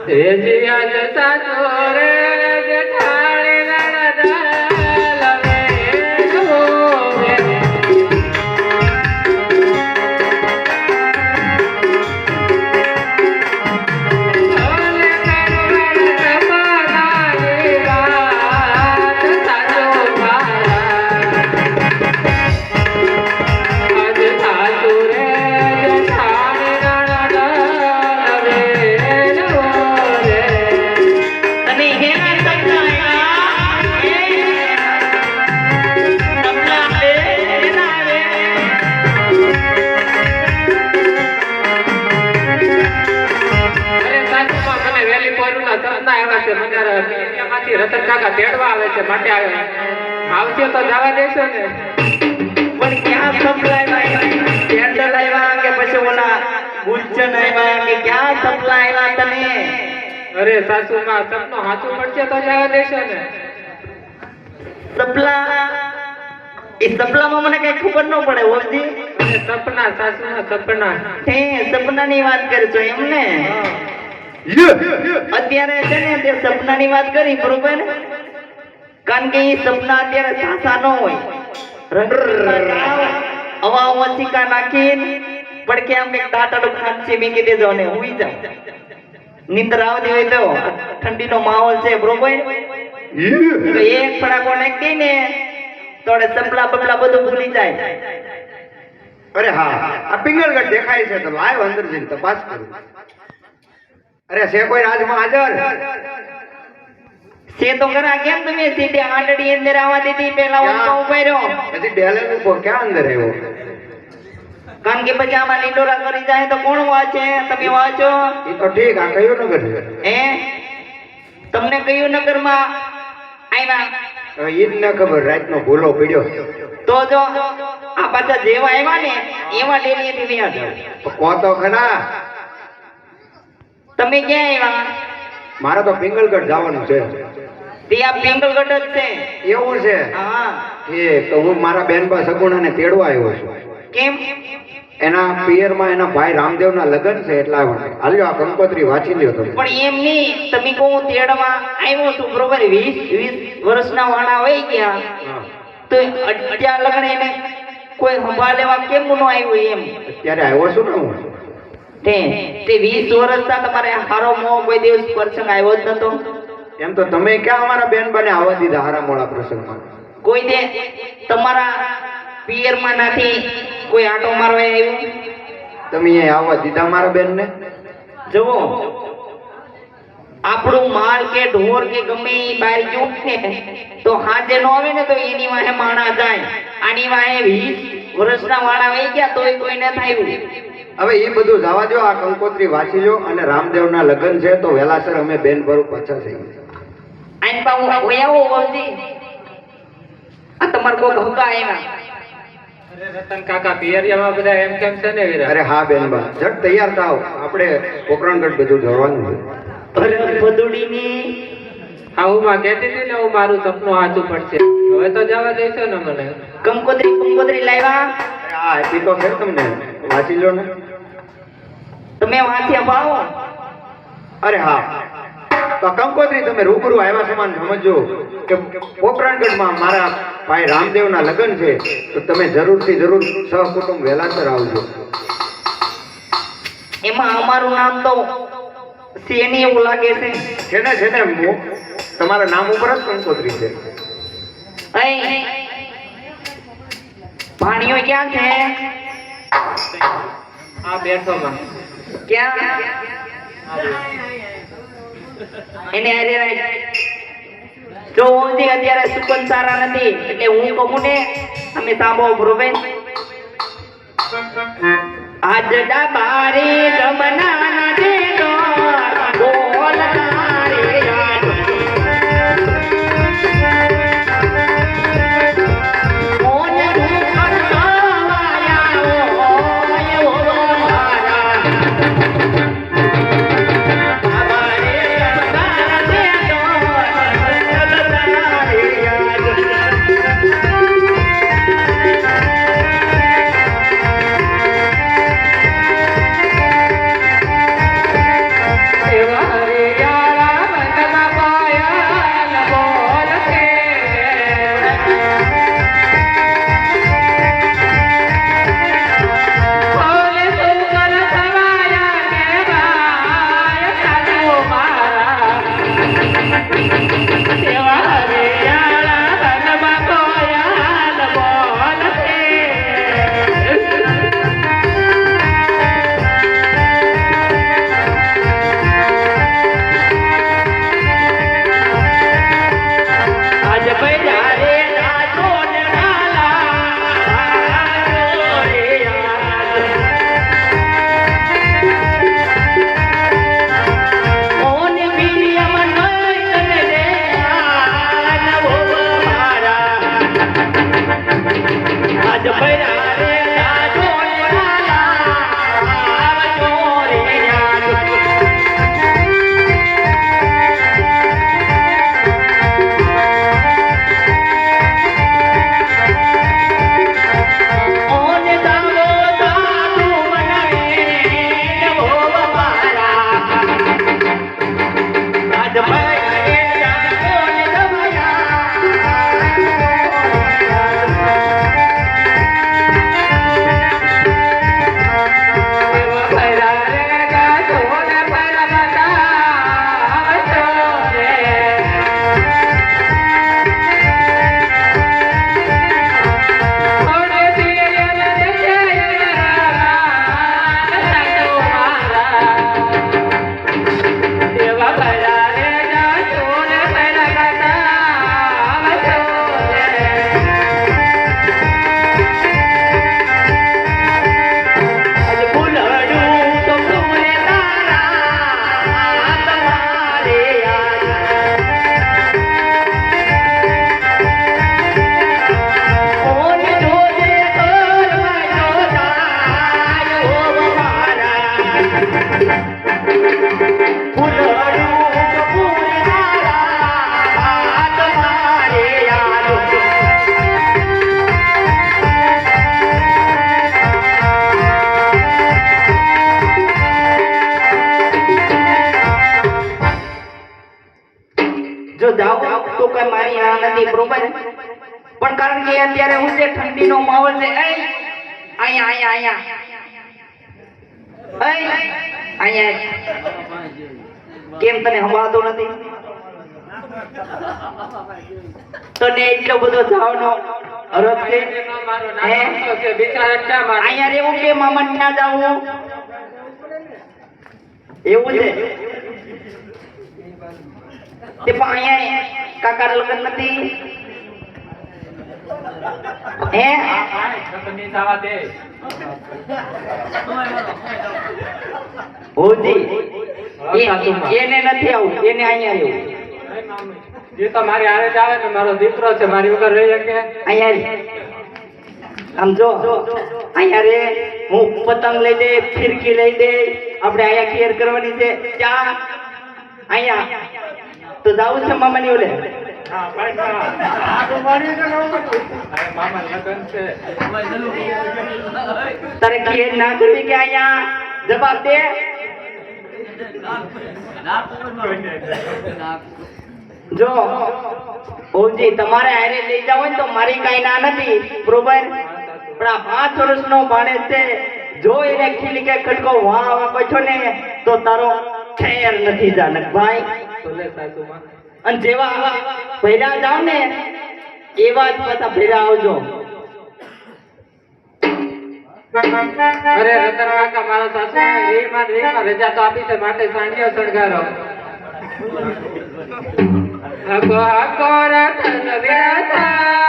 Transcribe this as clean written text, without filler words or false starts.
રેજિયા જતા ચોરે જેઠાણી નણદ લવે હોવે ઓલે કરુણ સપનાની વાત સાચો મારા આજ સાચો રે જેઠાણી નણદ લવે હોવે અને હેના સમજાયા સમલા લે હેના રે અરે સાચુમાં મને વેલી પોરુના સપના આવ્યા છે મને પિયરિયામાંથી રતન કાકા તેડવા આવે છે માટે આવ્યો આવશે તો જવા દેશો ને પણ ક્યાં સપ્લાય કેન્ડલ આવ્યા કે પછી ઓલા ગુંચન આવ્યા કે ક્યાં સપ્લાય આવ્યા તને અરે સાસુમાં સપનું સાચું પડશે તો જવા દેશો ને સપલા એ સપલામાં મને કઈ ખબર ન પડે ઓજી અને સપના સાસુના સપના હે સપનાની વાત કરશો એમને અત્યારે છે ને તે સપનાની વાત કરી બરોબર કારણ કે એ સપના અત્યારે સાસા ન હોય હવા વસિકા નાખીને પડકે આમ કઈક દાંતડું ખાંચી મૂકી દેજો ને હુઈ જાવ નીંદર આવતી હોય તો ઠંડીનો માહોલ છે બરોબર તો એક ફડાકો નાખી ને તોડે સપલા બપલા બધું ભૂલી જાય અરે હા આ પિંગલગઢ દેખાય છે તો લાવ અંદર જઈને તપાસ કરું અરે છે કોઈ રાજમાં હાજર સે તો ખરા કેમ તમે સીધે આંડડી અંદર આવવા દીધી પેલા ઉભા ઉભા રહ્યો હજી ડેલેલ ઉભો ક્યાં અંદર આવ્યો કારણ કે પછી આમાં લીંડોરા કરી જાય તો કોણ વાંચે તમે વાંચો એ તો ઠીક આ કયું નગર છે હે તમને કયું નગરમાં આવ્યા હવે ઈ જ ન ખબર રાતનો ભૂલો પડ્યો તો જો આ પાછા જેવા આવ્યા ને એવા ડેલીએથી વ્યા જાવ કો તો ખરા તમે ક્યાં આવ્યા મારે તો પિંગલગઢ જવાનું છે તે આ પિંગલગઢ જ છે એવું છે હા ઠીક તો હું મારા બેનબા સગુણાને તેડવા આવ્યો છું કેમ એના પિયરમાં એના ભાઈ રામદેવના લગ્ન છે એટલા માટે હાલ્યો આ કંકોત્રી વાંચી લ્યો તમે પણ એમ નહીં તમે કહું તેડવા આવ્યો છું બરોબર 20 વર્ષના વાણા વહી ગયા હા. તો અત્યાર લગ્ન એને કોઈ સંભાળ લેવા કેમ ન આવ્યું એમ અત્યારે આવ્યો છું ને હું તે 20 વર્ષના તમારે હારો મોહ કોઈ દિવસ પ્રસંગ આવ્યો જ નતો એમ તો તમે ક્યાં અમારા બેનબાને આવવા દીધા હારા મોળા પ્રસંગમાં કોઈ દે તમારા પિયરમાં નથી કોઈ આટો મારવા આવ્યું તમે અહીંયા આવવા દીધા મારા બેનને જુઓ આપણું માલ કે ઢોર કે ગમે ઈ બહાર ગયું ને તો હાજે નો આવે ને તો એની વાહે માણા જાય આની વાહે 20 વર્ષના વાણા વહી ગયા તોય કોઈ ન થાયું હવે એ બધું જવા દો આ કંકોત્રી વાંચી લો અને રામદેવના લગ્ન છે તો વેલાસર અમે બેન ભરું પાછા થઈ આઈન પા હું આવો વલજી આ તમાર કોઈ હકા આવ્યા અરે રતન કાકા પિયરિયામાં બધા એમ કેમ છે ને વીરા અરે હા બેનબા જટ તૈયાર થાવ આપણે પોકરણગઢ બધું જવાનું છે અરે ભદુડીની હા હું માં કહેતી હતી ને હું મારું સપનું સાચું પડશે હવે તો જવા દેશો ને મને કંકોત્રી લાવ્યા અરે હા આપી તો છે તમને વાંચી લો ને તમે વાંચ્યા ભાવો અરે હા તો કંકોત્રી તમે રૂબરૂ આવ્યા સમાન સમજો કે પોકરણગઢમાં મારા ભાઈ રામદેવના લગ્ન છે તો તમે જરૂરથી જરૂર સહકુટુંબ વેલાસર આવજો એમાં અમારું નામ તો સેની એવું લાગે છે છે ને તમારા નામ ઉપર જ કંકોત્રી છે અહીં પાણીઓ ક્યાં છે આ બેઠો માં ક્યાં એને અરે જો ઓજી અત્યારે સુકન સારા નથી એટલે હું કહું ને તમે સાંભળો બરોબર આજ ડાબારી જમના દેતો બોલા રે યાદ ઓન કરવાયા ઓ મારા જો જાવ તો કઈ મારી આ નથી બરોબર પણ કારણ કે અત્યારે હું છે ઠંડીનો માહોલ છે અહીંયા કેમ તને સંભળાતો નથી તને એટલો બધો જાવનો રસ છે મારો નાનો છે બિચારા ક્યાં મારે અહીંયા રહેવું કે મામા ત્યાં જાવું એવું છે તે પણ અહીંયા કાકા લગ્ન નથી હે તમે જવા દે હોજી એને નથી આવું એને અહીંયા રહેવું જે તો મારી હારે જ આવે ને મારો દીકરો છે મારી વગર રહી શકે અહીંયા આમ જો અહીંયા રે હું પતંગ લઈ દે ફિરકી લઈ દે આપણે અહીંયા કેર કરવાની છે ક્યાં અહીંયા તો જાવું છે મામાની ઓલે હા ભાઈ મામા લગન છે તારે કેર ના કરવી કે અહીંયા જવાબ દે જો ઓજી તમારે હારે લઈ જાવ ને તો મારી કઈ ના નથી બરોબર પણ આ 5 વર્ષનો ભાણેજ છે જો એને ખીલી કે ખટકો વાહ બેઠો ને તો તારો ખેર નથી જાનક ભાઈ તો લે સાસુમાં અને જેવા આવા ભેરા જાવ ને એવા જ પાછા ભેરા આવજો અરે રતન કાકા મારા સાસુ રીમાં રજા તો આપી છે માટે સાંડિયો સળગારો હકો હકો રતન વિરતા